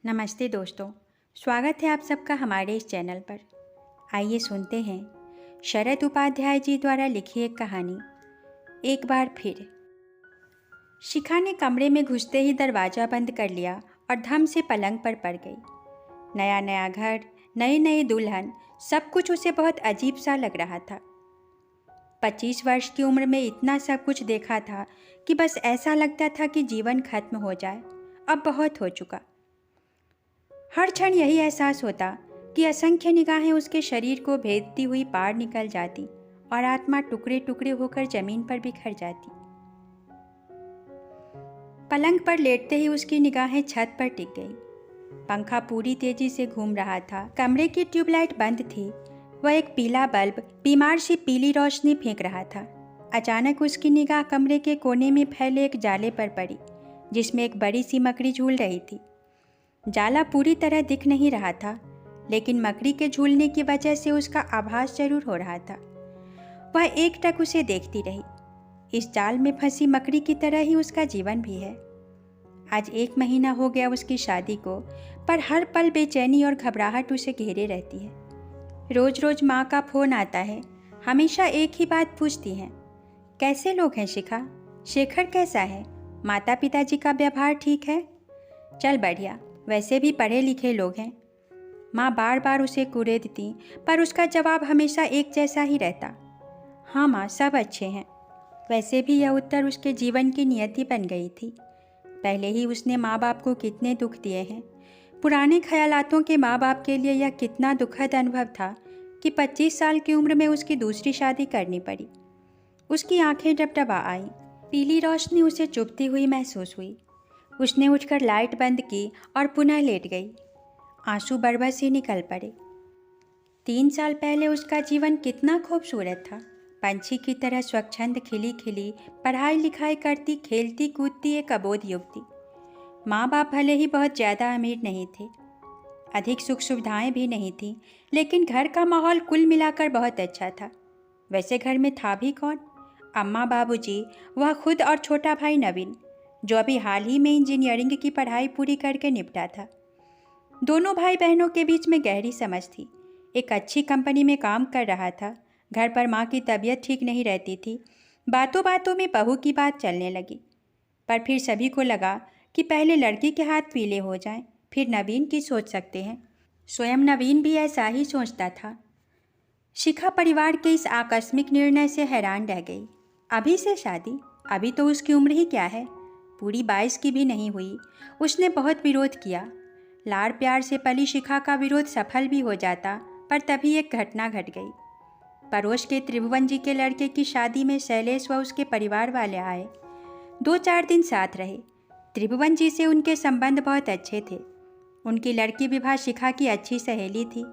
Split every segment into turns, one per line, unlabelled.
नमस्ते दोस्तों, स्वागत है आप सबका हमारे इस चैनल पर। आइए सुनते हैं शरद उपाध्याय जी द्वारा लिखी एक कहानी, एक बार फिर। शिखा ने कमरे में घुसते ही दरवाज़ा बंद कर लिया और धम से पलंग पर पड़ गई। नया नया घर, नए नए दुल्हन, सब कुछ उसे बहुत अजीब सा लग रहा था। 25 वर्ष की उम्र में इतना सब कुछ देखा था कि बस ऐसा लगता था कि जीवन खत्म हो जाए, अब बहुत हो चुका। हर क्षण यही एहसास होता कि असंख्य निगाहें उसके शरीर को भेदती हुई पार निकल जाती और आत्मा टुकड़े टुकड़े होकर जमीन पर बिखर जाती। पलंग पर लेटते ही उसकी निगाहें छत पर टिक गई। पंखा पूरी तेजी से घूम रहा था। कमरे की ट्यूबलाइट बंद थी। वह एक पीला बल्ब बीमार सी पीली रोशनी फेंक रहा था। अचानक उसकी निगाह कमरे के कोने में फैले एक जाले पर पड़ी, जिसमें एक बड़ी सी मकड़ी झूल रही थी। जाला पूरी तरह दिख नहीं रहा था, लेकिन मकड़ी के झूलने की वजह से उसका आभास जरूर हो रहा था। वह एकटक उसे देखती रही। इस जाल में फंसी मकड़ी की तरह ही उसका जीवन भी है। आज 1 महीना हो गया उसकी शादी को, पर हर पल बेचैनी और घबराहट उसे घेरे रहती है। रोज रोज माँ का फोन आता है। हमेशा एक ही बात पूछती हैं, कैसे लोग हैं शिखा? शेखर कैसा है? माता पिताजी का व्यवहार ठीक है? चल बढ़िया, वैसे भी पढ़े लिखे लोग हैं। माँ बार बार उसे कुरेदती, पर उसका जवाब हमेशा एक जैसा ही रहता, हाँ माँ, सब अच्छे हैं। वैसे भी यह उत्तर उसके जीवन की नियति बन गई थी। पहले ही उसने माँ बाप को कितने दुख दिए हैं। पुराने ख्यालातों के माँ बाप के लिए यह कितना दुखद अनुभव था कि 25 साल की उम्र में उसकी दूसरी शादी करनी पड़ी। उसकी आंखें डबडबा आईं। पीली रोशनी उसे चुभती हुई महसूस हुई। उसने उठकर लाइट बंद की और पुनः लेट गई। आंसू बरबस ही निकल पड़े। 3 साल पहले उसका जीवन कितना खूबसूरत था। पंछी की तरह स्वच्छंद खिली खिली पढ़ाई लिखाई करती, खेलती कूदती एक अबोध युवती। माँ बाप भले ही बहुत ज़्यादा अमीर नहीं थे, अधिक सुख सुविधाएं भी नहीं थीं, लेकिन घर का माहौल कुल मिलाकर बहुत अच्छा था। वैसे घर में था भी कौन? अम्मा, बाबूजी, वह खुद और छोटा भाई नवीन, जो अभी हाल ही में इंजीनियरिंग की पढ़ाई पूरी करके निपटा था। दोनों भाई बहनों के बीच में गहरी समझ थी। एक अच्छी कंपनी में काम कर रहा था। घर पर माँ की तबीयत ठीक नहीं रहती थी। बातों बातों में बहू की बात चलने लगी, पर फिर सभी को लगा कि पहले लड़की के हाथ पीले हो जाएं, फिर नवीन की सोच सकते हैं। स्वयं नवीन भी ऐसा ही सोचता था। शिखा परिवार के इस आकस्मिक निर्णय से हैरान रह गई। अभी से शादी? अभी तो उसकी उम्र ही क्या है, पूरी 22 की भी नहीं हुई। उसने बहुत विरोध किया। लाड़ प्यार से पली शिखा का विरोध सफल भी हो जाता, पर तभी एक घटना घट गई। पड़ोस के त्रिभुवन जी के लड़के की शादी में शैलेश व उसके परिवार वाले आए। 2-4 दिन साथ रहे। त्रिभुवन जी से उनके संबंध बहुत अच्छे थे। उनकी लड़की विभा शिखा की अच्छी सहेली थी।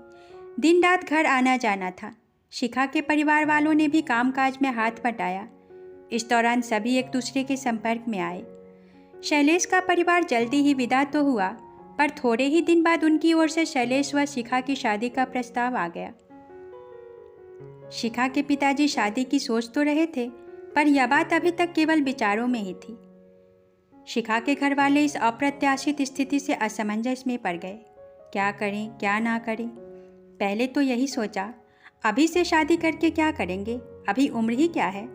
दिन रात घर आना जाना था। शिखा के परिवार वालों ने भी कामकाज में हाथ बटाया। इस दौरान सभी एक दूसरे के संपर्क में आए। शैलेश का परिवार जल्दी ही विदा तो हुआ, पर थोड़े ही दिन बाद उनकी ओर से शैलेश व शिखा की शादी का प्रस्ताव आ गया। शिखा के पिताजी शादी की सोच तो रहे थे, पर यह बात अभी तक केवल विचारों में ही थी। शिखा के घर वाले इस अप्रत्याशित स्थिति से असमंजस में पड़ गए। क्या करें, क्या ना करें। पहले तो यही सोचा, अभी से शादी करके क्या करेंगे, अभी उम्र ही क्या है।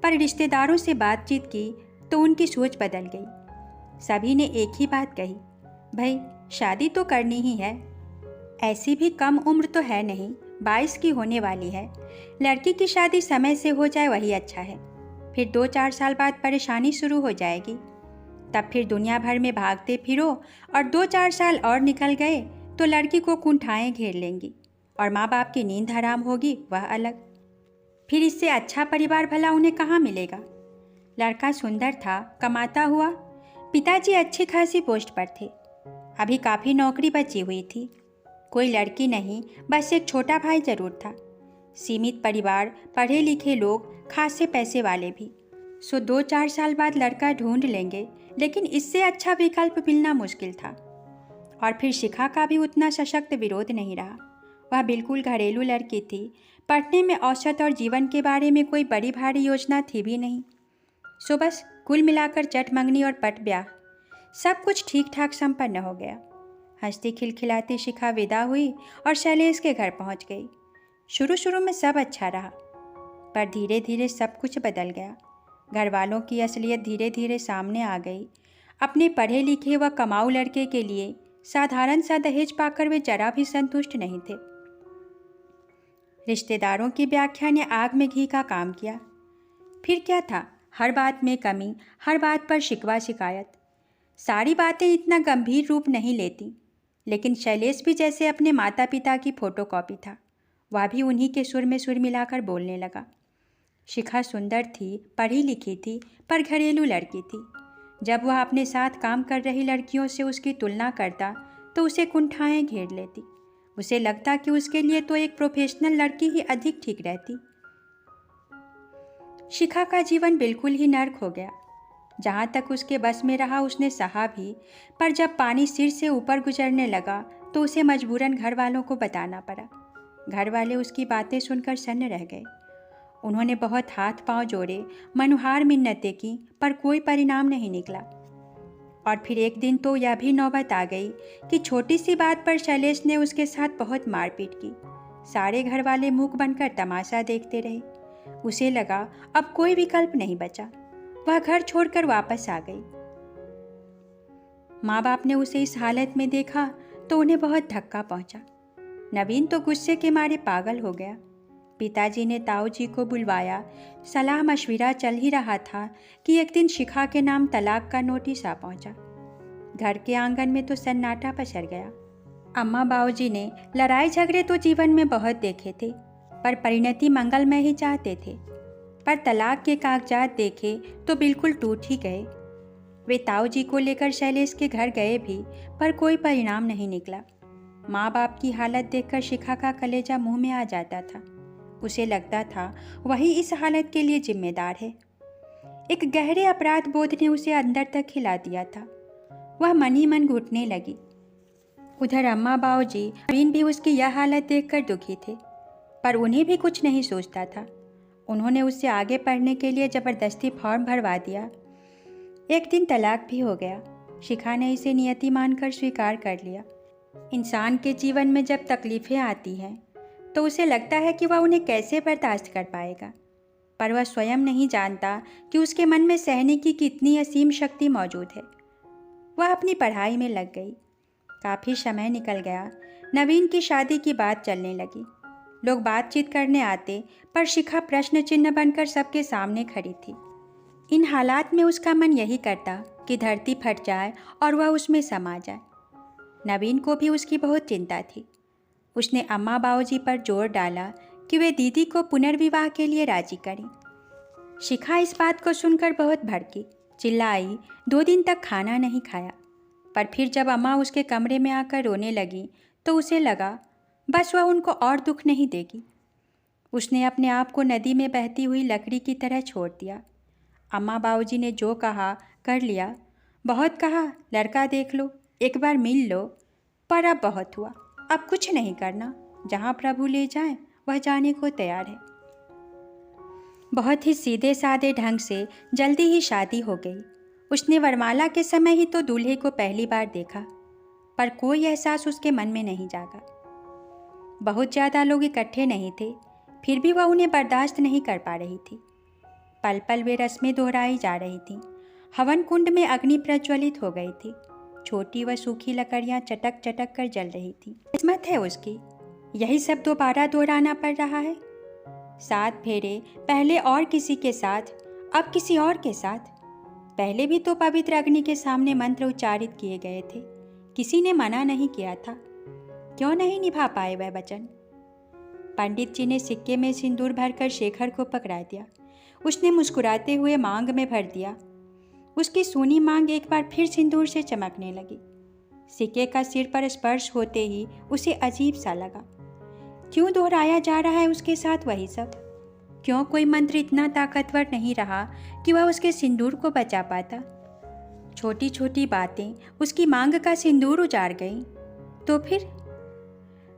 पर रिश्तेदारों से बातचीत की तो उनकी सोच बदल गई। सभी ने एक ही बात कही, भाई शादी तो करनी ही है। ऐसी भी कम उम्र तो है नहीं, 22 की होने वाली है। लड़की की शादी समय से हो जाए वही अच्छा है। फिर 2-4 साल बाद परेशानी शुरू हो जाएगी। तब फिर दुनिया भर में भागते फिरो और 2-4 साल और निकल गए तो लड़की को कुंठाएं घेर लेंगी और माँ बाप की नींद हराम होगी, वह अलग। फिर इससे अच्छा परिवार भला उन्हें कहाँ मिलेगा। लड़का सुंदर था, कमाता हुआ। पिताजी अच्छी खासी पोस्ट पर थे। अभी काफ़ी नौकरी बची हुई थी। कोई लड़की नहीं, बस एक छोटा भाई जरूर था। सीमित परिवार, पढ़े लिखे लोग, खासे पैसे वाले भी। सो 2-4 साल बाद लड़का ढूंढ लेंगे, लेकिन इससे अच्छा विकल्प मिलना मुश्किल था। और फिर शिखा का भी उतना सशक्त विरोध नहीं रहा। वह बिल्कुल घरेलू लड़की थी। पढ़ने में औसत और जीवन के बारे में कोई बड़ी भारी योजना थी भी नहीं। सो बस कुल मिलाकर चट मंगनी और पट ब्याह, सब कुछ ठीक ठाक संपन्न हो गया। हंसती खिलखिलाती शिखा विदा हुई और शैलेश के घर पहुंच गई। शुरू शुरू में सब अच्छा रहा, पर धीरे धीरे सब कुछ बदल गया। घर वालों की असलियत धीरे धीरे सामने आ गई। अपने पढ़े लिखे व कमाऊ लड़के के लिए साधारण सा दहेज पाकर वे जरा भी संतुष्ट नहीं थे। रिश्तेदारों की व्याख्या ने आग में घी का काम किया। फिर क्या था, हर बात में कमी, हर बात पर शिकवा शिकायत। सारी बातें इतना गंभीर रूप नहीं लेती, लेकिन शैलेश भी जैसे अपने माता पिता की फोटोकॉपी था। वह भी उन्हीं के सुर में सुर मिलाकर बोलने लगा। शिखा सुंदर थी, पढ़ी लिखी थी, पर घरेलू लड़की थी। जब वह अपने साथ काम कर रही लड़कियों से उसकी तुलना करता तो उसे कुंठाएं घेर लेती। उसे लगता कि उसके लिए तो एक प्रोफेशनल लड़की ही अधिक ठीक रहती। शिखा का जीवन बिल्कुल ही नर्क हो गया। जहाँ तक उसके बस में रहा उसने सहा भी, पर जब पानी सिर से ऊपर गुजरने लगा तो उसे मजबूरन घर वालों को बताना पड़ा। घर वाले उसकी बातें सुनकर सन्न रह गए। उन्होंने बहुत हाथ पांव जोड़े, मनुहार मिन्नतें की, पर कोई परिणाम नहीं निकला। और फिर एक दिन तो यह भी नौबत आ गई कि छोटी सी बात पर शैलेश ने उसके साथ बहुत मारपीट की। सारे घर वाले मूक बनकर तमाशा देखते रहे। उसे लगा अब कोई विकल्प नहीं बचा। वह घर छोड़कर वापस आ गई। माँ बाप ने उसे इस हालत में देखा तो उन्हें बहुत धक्का पहुंचा। नवीन तो गुस्से के मारे पागल हो गया। पिताजी ने ताऊ जी को बुलवाया। सलाह मशविरा चल ही रहा था कि एक दिन शिखा के नाम तलाक का नोटिस आ पहुंचा। घर के आंगन में तो सन्नाटा पसर गया। अम्मा बाबूजी ने लड़ाई झगड़े तो जीवन में बहुत देखे थे, पर परिणति मंगलमय ही चाहते थे। पर तलाक के कागजात देखे तो बिल्कुल टूट ही गए। वे ताऊ जी को लेकर शैलेश के घर गए भी, पर कोई परिणाम नहीं निकला। माँ बाप की हालत देखकर शिखा का कलेजा मुंह में आ जाता था। उसे लगता था वही इस हालत के लिए जिम्मेदार है। एक गहरे अपराध बोध ने उसे अंदर तक हिला दिया था। वह मन ही मन घुटने लगी। उधर अम्मा बाबूजी नवीन भी उसकी यह हालत देखकर दुखी थे, पर उन्हें भी कुछ नहीं सोचता था। उन्होंने उससे आगे पढ़ने के लिए ज़बरदस्ती फॉर्म भरवा दिया। एक दिन तलाक भी हो गया। शिखा ने इसे नियति मानकर स्वीकार कर लिया। इंसान के जीवन में जब तकलीफ़ें आती हैं तो उसे लगता है कि वह उन्हें कैसे बर्दाश्त कर पाएगा, पर वह स्वयं नहीं जानता कि उसके मन में सहने की कितनी असीम शक्ति मौजूद है। वह अपनी पढ़ाई में लग गई। काफ़ी समय निकल गया। नवीन की शादी की बात चलने लगी। लोग बातचीत करने आते, पर शिखा प्रश्न चिन्ह बनकर सबके सामने खड़ी थी। इन हालात में उसका मन यही करता कि धरती फट जाए और वह उसमें समा जाए। नवीन को भी उसकी बहुत चिंता थी। उसने अम्मा बाबूजी पर जोर डाला कि वे दीदी को पुनर्विवाह के लिए राजी करें। शिखा इस बात को सुनकर बहुत भड़की, चिल्लाई, 2 दिन तक खाना नहीं खाया। पर फिर जब अम्मा उसके कमरे में आकर रोने लगी तो उसे लगा बस वह उनको और दुख नहीं देगी। उसने अपने आप को नदी में बहती हुई लकड़ी की तरह छोड़ दिया। अम्मा बाबूजी ने जो कहा कर लिया। बहुत कहा लड़का देख लो, एक बार मिल लो, पर अब बहुत हुआ। अब कुछ नहीं करना। जहाँ प्रभु ले जाए वह जाने को तैयार है। बहुत ही सीधे साधे ढंग से जल्दी ही शादी हो गई। उसने वरमाला के समय ही तो दूल्हे को पहली बार देखा, पर कोई एहसास उसके मन में नहीं जागा। बहुत ज़्यादा लोग इकट्ठे नहीं थे, फिर भी वह उन्हें बर्दाश्त नहीं कर पा रही थी। पल पल वे रस्में दोहराई जा रही थीं। हवन कुंड में अग्नि प्रज्वलित हो गई थी। छोटी व सूखी लकड़ियाँ चटक चटक कर जल रही थी। किस्मत है उसकी, यही सब दोबारा दोहराना पड़ रहा है। 7 फेरे, पहले और किसी के साथ, अब किसी और के साथ। पहले भी तो पवित्र अग्नि के सामने मंत्र उच्चारित किए गए थे, किसी ने मना नहीं किया था। क्यों नहीं निभा पाए वह वचन? पंडित जी ने सिक्के में सिंदूर भरकर शेखर को पकड़ा दिया। उसने मुस्कुराते हुए मांग में भर दिया। उसकी सूनी मांग एक बार फिर सिंदूर से चमकने लगी। सिक्के का सिर पर स्पर्श होते ही उसे अजीब सा लगा। क्यों दोहराया जा रहा है उसके साथ वही सब? क्यों कोई मंत्र इतना ताकतवर नहीं रहा कि वह उसके सिंदूर को बचा पाता? छोटी छोटी बातें उसकी मांग का सिंदूर उजाड़ गईं। तो फिर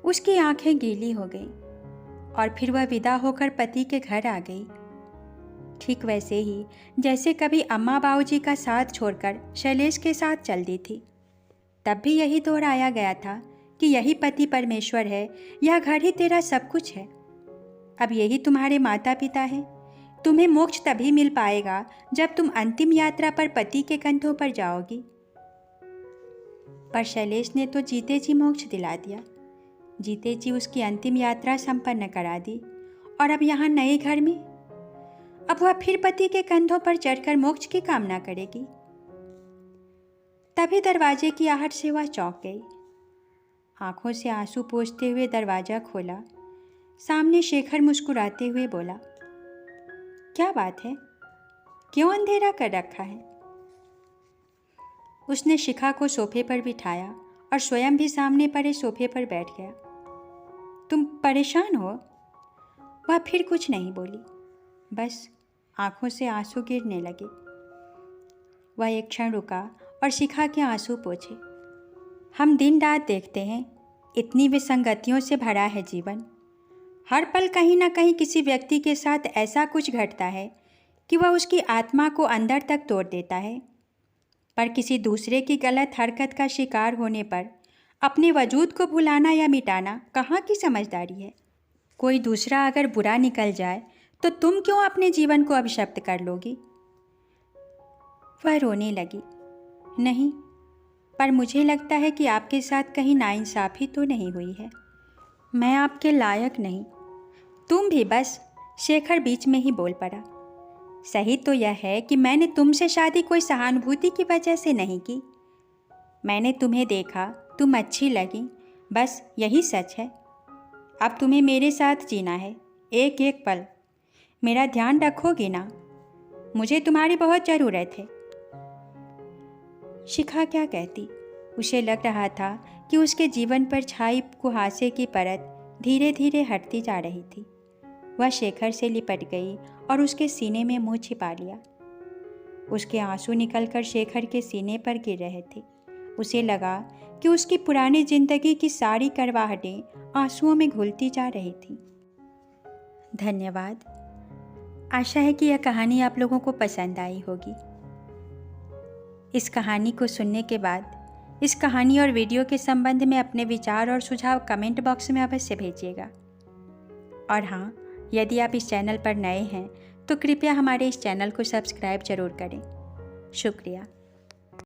उसकी आंखें गीली हो गईं और फिर वह विदा होकर पति के घर आ गई। ठीक वैसे ही जैसे कभी अम्मा बाबूजी का साथ छोड़कर शैलेश के साथ चल दी थी। तब भी यही दोहराया गया था कि यही पति परमेश्वर है, यह घर ही तेरा सब कुछ है। अब यही तुम्हारे माता पिता हैं। तुम्हें मोक्ष तभी मिल पाएगा जब तुम अंतिम यात्रा पर पति के कंधों पर जाओगी। पर शैलेश ने तो जीते जी मोक्ष दिला दिया, जीते जी उसकी अंतिम यात्रा संपन्न करा दी। और अब यहाँ नए घर में अब वह फिर पति के कंधों पर चढ़कर मोक्ष की कामना करेगी। तभी दरवाजे की आहट से वह चौंक गई। आंखों से आंसू पोंछते हुए दरवाजा खोला। सामने शेखर मुस्कुराते हुए बोला, क्या बात है, क्यों अंधेरा कर रखा है? उसने शिखा को सोफे पर बिठाया और स्वयं भी सामने पड़े सोफे पर बैठ गया। तुम परेशान हो? वह फिर कुछ नहीं बोली, बस आंखों से आंसू गिरने लगे। वह एक क्षण रुका और शिखा के आंसू पोंछे। हम दिन रात देखते हैं, इतनी विसंगतियों से भरा है जीवन। हर पल कहीं ना कहीं किसी व्यक्ति के साथ ऐसा कुछ घटता है कि वह उसकी आत्मा को अंदर तक तोड़ देता है। पर किसी दूसरे की गलत हरकत का शिकार होने पर अपने वजूद को भुलाना या मिटाना कहाँ की समझदारी है? कोई दूसरा अगर बुरा निकल जाए तो तुम क्यों अपने जीवन को अभिशप्त कर लोगी? वह रोने लगी। नहीं, पर मुझे लगता है कि आपके साथ कहीं नाइंसाफ़ी तो नहीं हुई है। मैं आपके लायक नहीं। तुम भी बस, शेखर बीच में ही बोल पड़ा। सही तो यह है कि मैंने तुमसे शादी कोई सहानुभूति की वजह से नहीं की। मैंने तुम्हें देखा, तुम अच्छी लगी, बस यही सच है। अब तुम्हें मेरे साथ जीना है, एक एक पल। मेरा ध्यान रखोगी ना? मुझे तुम्हारी बहुत ज़रूरत है। शिखा क्या कहती? उसे लग रहा था कि उसके जीवन पर छाई कुहासे की परत धीरे धीरे हटती जा रही थी। वह शेखर से लिपट गई और उसके सीने में मुंह छिपा लिया। उसके आंसू निकलकर शेखर के सीने पर गिर रहे थे। उसे लगा कि उसकी पुरानी जिंदगी की सारी करवाहटें आंसुओं में घुलती जा रही थी। धन्यवाद। आशा है कि यह कहानी आप लोगों को पसंद आई होगी। इस कहानी को सुनने के बाद इस कहानी और वीडियो के संबंध में अपने विचार और सुझाव कमेंट बॉक्स में अवश्य भेजिएगा। और हाँ, यदि आप इस चैनल पर नए हैं तो कृपया हमारे इस चैनल को सब्सक्राइब जरूर करें। शुक्रिया।